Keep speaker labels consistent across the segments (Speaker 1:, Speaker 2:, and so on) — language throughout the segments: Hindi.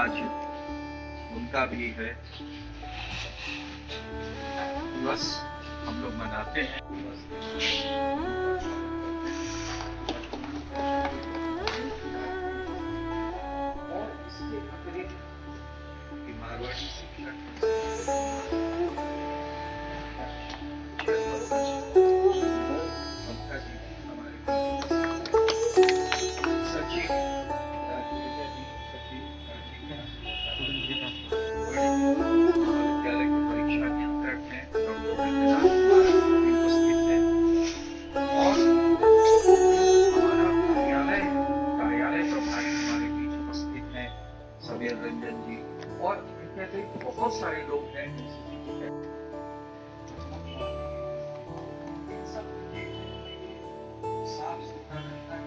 Speaker 1: आज उनका भी है दिवस, हम लोग मनाते हैं। और इसके अतिरिक्त मारवाड़ी शिक्षक रंजन जी और बहुत सारे लोग हैं। साफ सुथरा रहता है।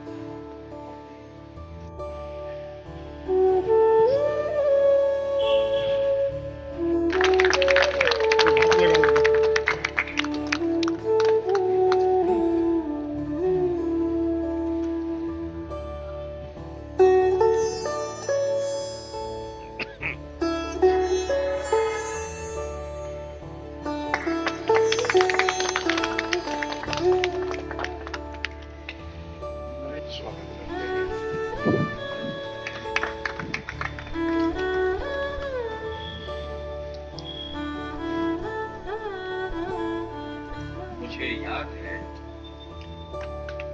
Speaker 1: मुझे याद है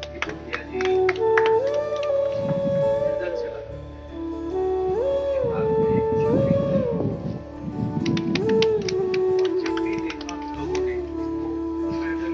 Speaker 1: कि भैया जी पैदल चला जब भी देखा लोगों ने पैदल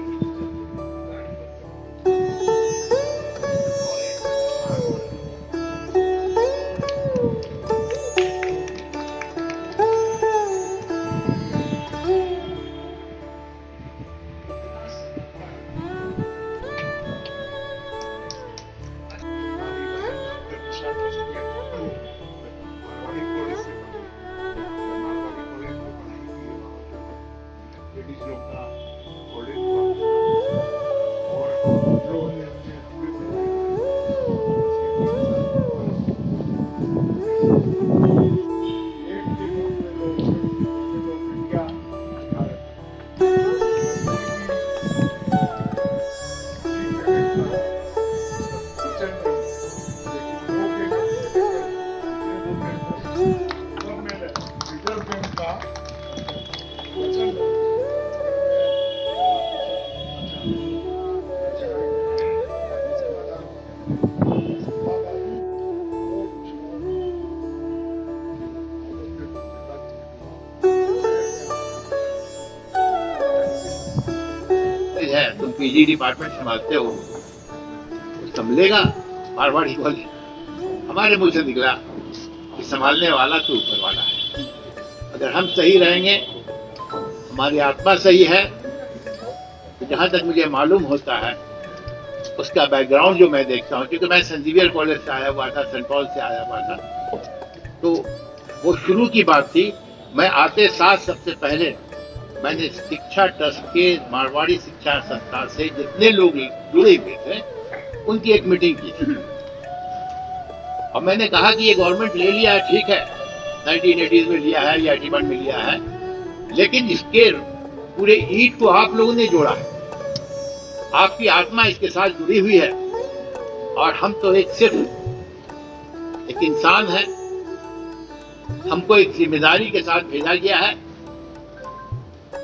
Speaker 1: गाड़ी
Speaker 2: है, तुम पीजी डिपार्टमेंट संभालते हो, तो संभलेगा मारवाड़ी कॉलेज। हमारे मुंह से निकला कि संभालने वाला तो ऊपर वाला है। अगर हम सही रहेंगे, हमारी आत्मा सही है, तो जहाँ तक मुझे मालूम होता है उसका बैकग्राउंड जो मैं देखता हूँ, क्योंकि मैं सेंट जेवियर कॉलेज से आया हुआ था, सेंट पॉल से आया हुआ था, तो वो शुरू की बात थी। मैं आते साथ सबसे पहले मैंने शिक्षा ट्रस्ट के मारवाड़ी शिक्षा संस्थान से जितने लोग जुड़े हुए थे उनकी एक मीटिंग की थी और मैंने कहा कि ये गवर्नमेंट ले लिया है, ठीक है, 1980s में लिया है या 81 में लिया है, लेकिन इसके पूरे ईट को आप लोगों ने जोड़ा है, आपकी आत्मा इसके साथ जुड़ी हुई है और हम तो सिर्फ एक इंसान है। हमको एक जिम्मेदारी के साथ भेजा गया है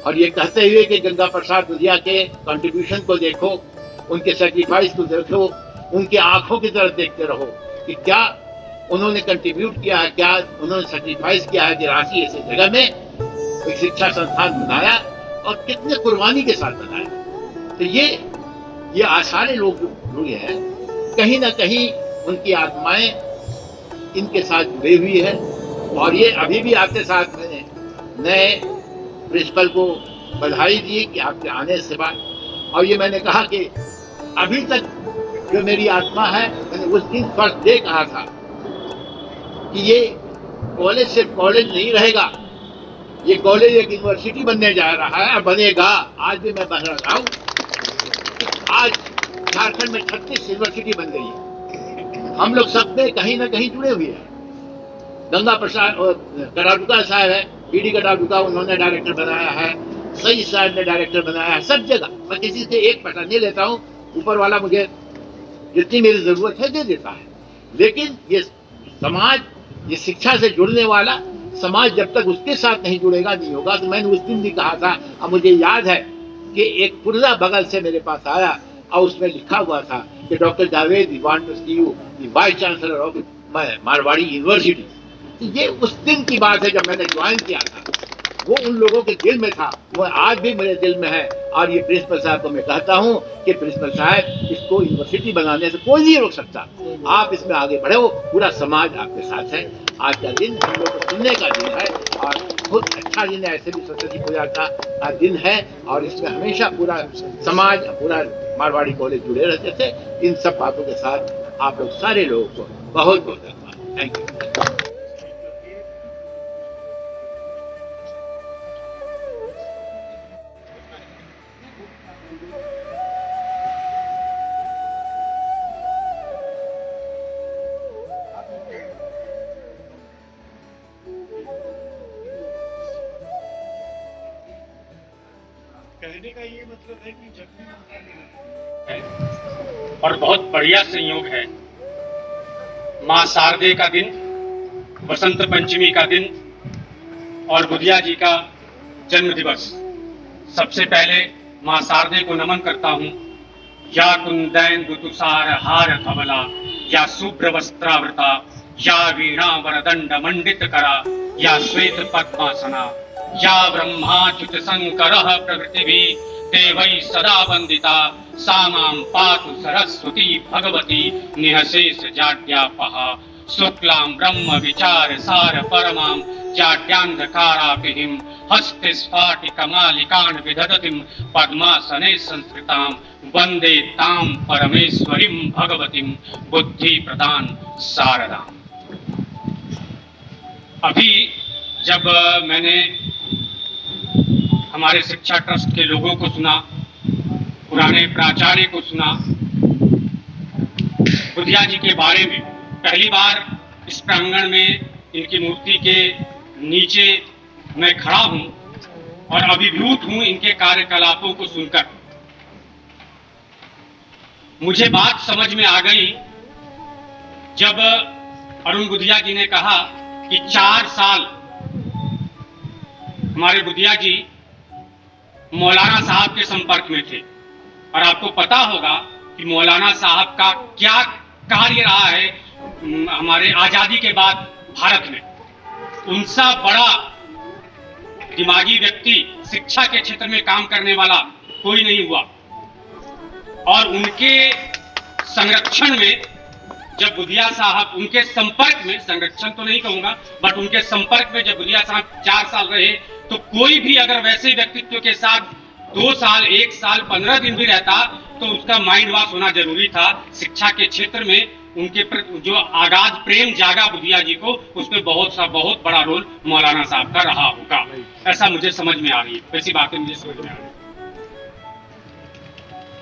Speaker 2: और ये कहते हुए कि गंगा प्रसाद दुधिया के कंट्रीब्यूशन को देखो, उनके सेक्रीफाइस को देखो, उनके आंखों की तरफ देखते रहो कि क्या उन्होंने कंट्रीब्यूट किया है, क्या उन्होंने सेक्रीफाइस किया है कि रांची ऐसी जगह में एक शिक्षा संस्थान बनाया और कितने कुर्बानी के साथ बनाया। तो ये सारे लोग जो जुड़े हैं, कहीं ना कहीं उनकी आत्माएं इनके साथ जुड़ी हुई है और ये अभी भी आपके साथ मैंने नए प्रिंसिपल को बधाई दी कि आपके आने से बाद, और ये मैंने कहा कि अभी तक जो मेरी आत्मा है, मैंने उस दिन फर्स्ट डे कहा था कि ये कॉलेज सिर्फ कॉलेज नहीं रहेगा, ये कॉलेज एक यूनिवर्सिटी बनने जा रहा है और बनेगा। आज भी मैं बता रहा हूँ, आज झारखंड में 36 यूनिवर्सिटी बन गई है। हम लोग सब में कहीं ना कहीं जुड़े हुए हैं गंगा प्रसाद कटाडुका साहब है, पीडी कटाडुका, उन्होंने डायरेक्टर बनाया है, सईद साहब ने डायरेक्टर बनाया है। सब जगह मैं किसी से एक पैसा नहीं लेता हूँ, ऊपर वाला मुझे जितनी मेरी जरूरत है दे देता है। लेकिन ये समाज, ये शिक्षा से जुड़ने वाला समाज जब तक उसके साथ नहीं जुड़ेगा नहीं होगा। तो मैंने उस दिन भी कहा था, अब मुझे याद है कि एक पुर्जा बगल से मेरे पास आया और उसमें लिखा हुआ था कि doctor Javed we want to see you the vice chancellor of Marwadi University. ये उस दिन की बात है जब मैंने ज्वाइन किया था, वो उन लोगों के दिल में था, वो आज भी मेरे दिल में है। और ये प्रिंसिपल साहब को मैं कहता हूँ कि प्रिंसिपल साहब, इसको यूनिवर्सिटी बनाने से कोई नहीं रोक सकता, आप इसमें आगे बढ़े हो, पूरा समाज आपके साथ है। आज का दिन हम लोग को सुनने का दिन है और बहुत अच्छा दिन है, ऐसे भी सरस्वती पूजा का दिन है और इसमें हमेशा पूरा समाज, पूरा मारवाड़ी कॉलेज जुड़े रहते थे। इन सब बातों के साथ आप लोग सारे लोगों को बहुत बहुत धन्यवाद। Thank you.
Speaker 3: कहने का ये मतलब है कि जब
Speaker 4: है और बहुत बढ़िया संयोग है। माँ शारदे का दिन, बसंत पंचमी का दिन और बुधिया जी का जन्म दिवस। सबसे पहले माँ शारदे को नमन करता हूँ। या कुंदैन ऋतुसार हार धवला, या शुभ्र वस्त्रावृता, या वीणा वरदंड मंडित करा, या श्वेत पद्मासना, या ब्रह्माच्युत शंकरः प्रभृतिभिः देवैः सदा वन्दिता, सा मां पातु सरस्वती भगवती निःशेष जाड्यापः। शुक्लां ब्रह्म विचार सार परमां जाड्यान्धकारापिहिं, हस्ते स्फाटिकमालिकान् विदधतीं पद्मासने संस्कृतां, वन्दे तां परमेश्वरीं भगवतीं बुद्धि प्रदान शारदाम्। अभी जब मैंने हमारे शिक्षा ट्रस्ट के लोगों को सुना, पुराने प्राचार्य को सुना, बुधिया जी के बारे में, पहली बार इस प्रांगण में इनकी मूर्ति के नीचे मैं खड़ा हूं और अभिभूत हूं इनके कार्यकलापों को सुनकर। मुझे बात समझ में आ गई जब अरुण बुधिया जी ने कहा कि 4 साल हमारे बुधिया जी मौलाना साहब के संपर्क में थे। और आपको पता होगा कि मौलाना साहब का क्या कार्य रहा है हमारे आजादी के बाद भारत में। उनसा बड़ा दिमागी व्यक्ति, शिक्षा के क्षेत्र में काम करने वाला कोई नहीं हुआ। और उनके संरक्षण में जब बुधिया साहब, उनके संपर्क में, संरक्षण तो नहीं कहूंगा, बट उनके संपर्क में जब बुधिया साहब 4 साल रहे, तो कोई भी अगर वैसे व्यक्तित्व के साथ 2 साल, 1 साल, 15 दिन भी रहता तो उसका माइंड वॉश होना जरूरी था। शिक्षा के क्षेत्र में उनके जो आगाज प्रेम जागा बुधिया जी को, उसमें बहुत बड़ा रोल मौलाना साहब का रहा होगा, ऐसा मुझे समझ में आ रही है। वैसी बातें मुझे समझ में आ रही है।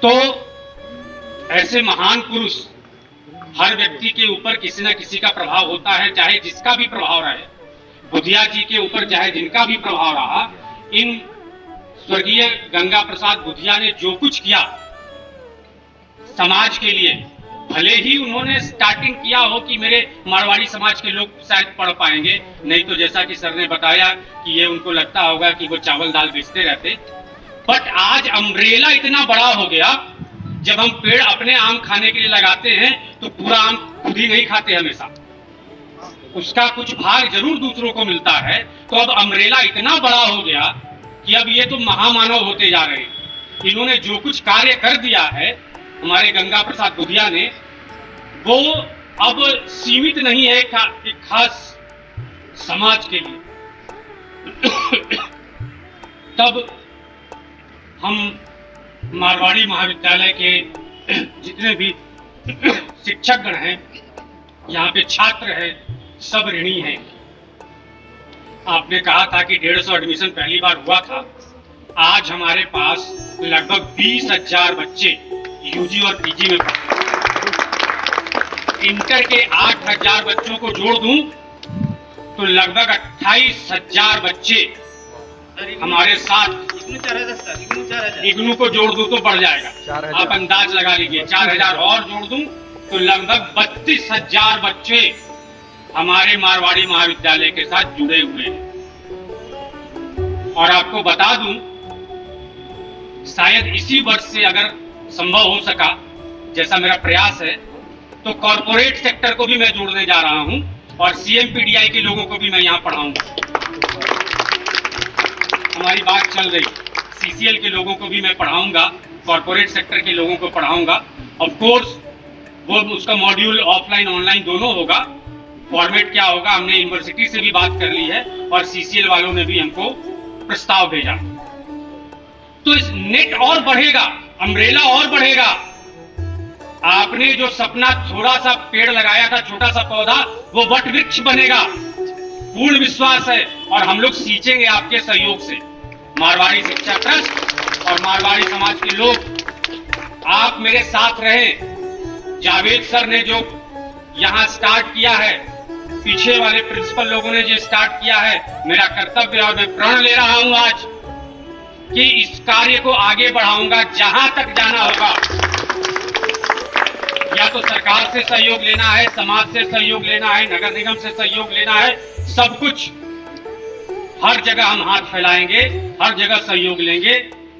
Speaker 4: तो ऐसे महान पुरुष, हर व्यक्ति के ऊपर किसी न किसी का प्रभाव होता है, चाहे जिसका भी प्रभाव रहे। बुधिया जी के ऊपर चाहे जिनका भी प्रभाव रहा, इन स्वर्गीय गंगा प्रसाद बुधिया ने जो कुछ किया समाज के लिए, भले ही उन्होंने स्टार्टिंग किया हो कि मेरे मारवाड़ी समाज के लोग शायद पढ़ पाएंगे, नहीं तो जैसा कि सर ने बताया कि ये उनको लगता होगा कि वो चावल दाल बेचते रहते। बट आज अम्ब्रेला इतना बड़ा हो गया, जब हम पेड़ अपने आम खाने के लिए लगाते हैं तो पूरा आम खुद ही नहीं खाते, हमेशा उसका कुछ भाग जरूर दूसरों को मिलता है। तो अब अम्ब्रेला इतना बड़ा हो गया कि अब ये तो महामानव होते जा रहे हैं। इन्होंने जो कुछ कार्य कर दिया है हमारे गंगा प्रसाद बुधिया ने, वो अब सीमित नहीं है एक खास समाज के लिए। तब हम मारवाड़ी महाविद्यालय के जितने भी शिक्षकगण हैं, यहाँ पे छात्र हैं, सब ऋणी हैं। आपने कहा था कि 150 एडमिशन पहली बार हुआ था। आज हमारे पास लगभग 20,000 बच्चे यूजी और पीजी में पढ़ते हैं। इंटर के 8,000 बच्चों को जोड़ दूं तो लगभग 28,000 बच्चे हमारे साथ, इग्नू को जोड़ दूं तो बढ़ जाएगा, आप अंदाज लगा लीजिए, 4,000 और जोड़ दूं तो लगभग 32,000 बच्चे हमारे मारवाड़ी महाविद्यालय के साथ जुड़े हुए हैं। और आपको बता दूं, शायद इसी वर्ष से अगर संभव हो सका, जैसा मेरा प्रयास है, तो कॉर्पोरेट सेक्टर को भी मैं जोड़ने जा रहा हूं और CMPDI के लोगों को भी मैं यहां पढ़ाऊंगा। हमारी बात चल रही, CCL के लोगों को भी मैं पढ़ाऊंगा, कॉर्पोरेट सेक्टर के लोगों को पढ़ाऊंगा। ऑफ कोर्स वो उसका मॉड्यूल ऑफलाइन ऑनलाइन दोनों होगा। फॉर्मेट क्या होगा हमने यूनिवर्सिटी से भी बात कर ली है और CCL वालों ने भी हमको प्रस्ताव भेजा। तो इस नेट और बढ़ेगा, अम्ब्रेला और बढ़ेगा। आपने जो सपना थोड़ा सा पेड़ लगाया था, छोटा सा पौधा, वो वट वृक्ष बनेगा, पूर्ण विश्वास है। और हम लोग सींचेंगे आपके सहयोग से। मारवाड़ी शिक्षा ट्रस्ट और मारवाड़ी समाज के लोग आप मेरे साथ रहें। जावेद सर ने जो यहां स्टार्ट किया है, पीछे वाले प्रिंसिपल लोगों ने जो स्टार्ट किया है, मेरा कर्तव्य और मैं प्रण ले रहा हूं आज कि इस कार्य को आगे बढ़ाऊंगा जहां तक जाना होगा। या तो सरकार से सहयोग लेना है, समाज से सहयोग लेना है, नगर निगम से सहयोग लेना है, सब कुछ हर जगह हम हाथ फैलाएंगे, हर जगह सहयोग लेंगे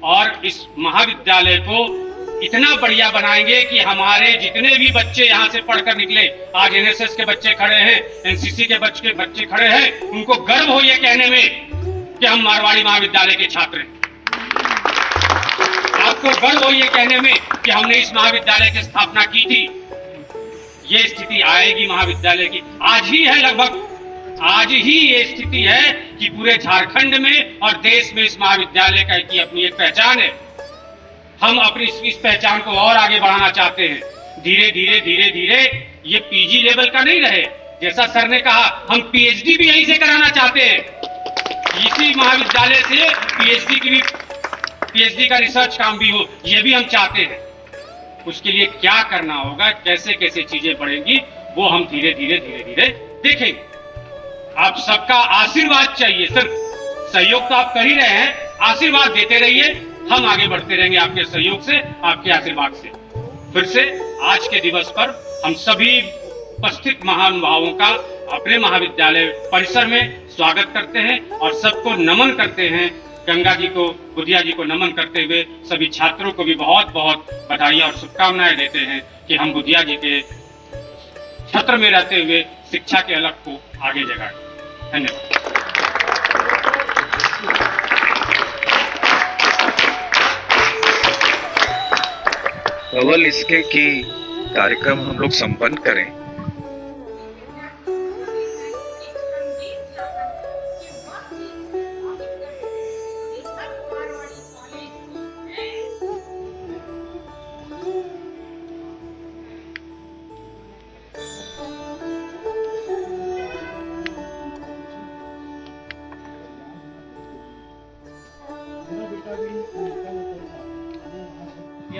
Speaker 4: और इस महाविद्यालय को इतना बढ़िया बनाएंगे कि हमारे जितने भी बच्चे यहां से पढ़कर निकले, आज NSS के बच्चे खड़े हैं, NCC के बच्चे खड़े हैं, उनको गर्व हो ये कहने में कि हम मारवाड़ी महाविद्यालय के छात्र हैं। आपको गर्व हो ये कहने में कि हमने इस महाविद्यालय की स्थापना की थी। ये स्थिति आएगी महाविद्यालय की, आज ही है, लगभग आज ही ये स्थिति है कि पूरे झारखंड में और देश में इस महाविद्यालय की अपनी एक पहचान है। हम अपनी इस पहचान को और आगे बढ़ाना चाहते हैं। धीरे धीरे धीरे धीरे ये PG लेवल का नहीं रहे, जैसा सर ने कहा, हम PhD भी यहीं से कराना चाहते हैं। इसी महाविद्यालय से PhD का रिसर्च काम भी हो, ये भी हम चाहते हैं। उसके लिए क्या करना होगा, कैसे कैसे चीजें बढ़ेंगी, वो हम धीरे धीरे धीरे धीरे देखेंगे। आप सबका आशीर्वाद चाहिए, सिर्फ सहयोग तो आप कर ही रहे हैं, आशीर्वाद देते रहिए, हम आगे बढ़ते रहेंगे आपके सहयोग से, आपके आशीर्वाद से। फिर से आज के दिवस पर हम सभी उपस्थित महानुभावों का अपने महाविद्यालय परिसर में स्वागत करते हैं और सबको नमन करते हैं। गंगा जी को, बुधिया जी को नमन करते हुए सभी छात्रों को भी बहुत बहुत बधाई और शुभकामनाएं देते हैं कि हम बुधिया जी के छत्र में रहते हुए शिक्षा के अलग को आगे जगाएं। धन्यवाद।
Speaker 1: केवल इसके कि कार्यक्रम हम लोग संपन्न करें,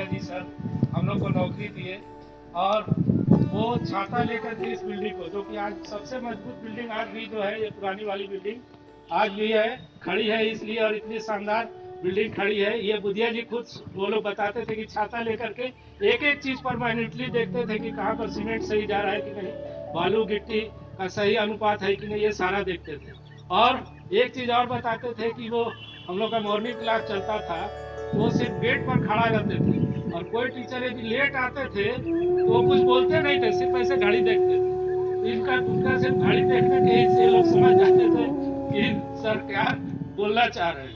Speaker 3: जी सर हम लोग को नौकरी दिए और वो छाता लेकर के इस बिल्डिंग को, जो कि आज सबसे मजबूत बिल्डिंग आज भी जो है, ये पुरानी वाली बिल्डिंग आज भी है, खड़ी है इसलिए, और इतनी शानदार बिल्डिंग खड़ी है। ये बुधिया जी खुद वो लोग बताते थे कि छाता लेकर के एक एक चीज पर माइन्यूटली देखते थे कि कहाँ पर सीमेंट सही जा रहा है कि नहीं, बालू गिट्टी का सही अनुपात है कि नहीं, ये सारा देखते थे। और एक चीज और बताते थे कि वो हम लोग का मॉर्निंग क्लास चलता था, वो सिर्फ गेट पर खड़ा रहते थे और कोई टीचर यदि लेट आते थे तो वो कुछ बोलते नहीं थे, सिर्फ ऐसे घड़ी देखते थे। उनका सिर्फ घड़ी देखने के ही से लोग समझ जाते थे कि सर क्या बोलना चाह रहे हैं।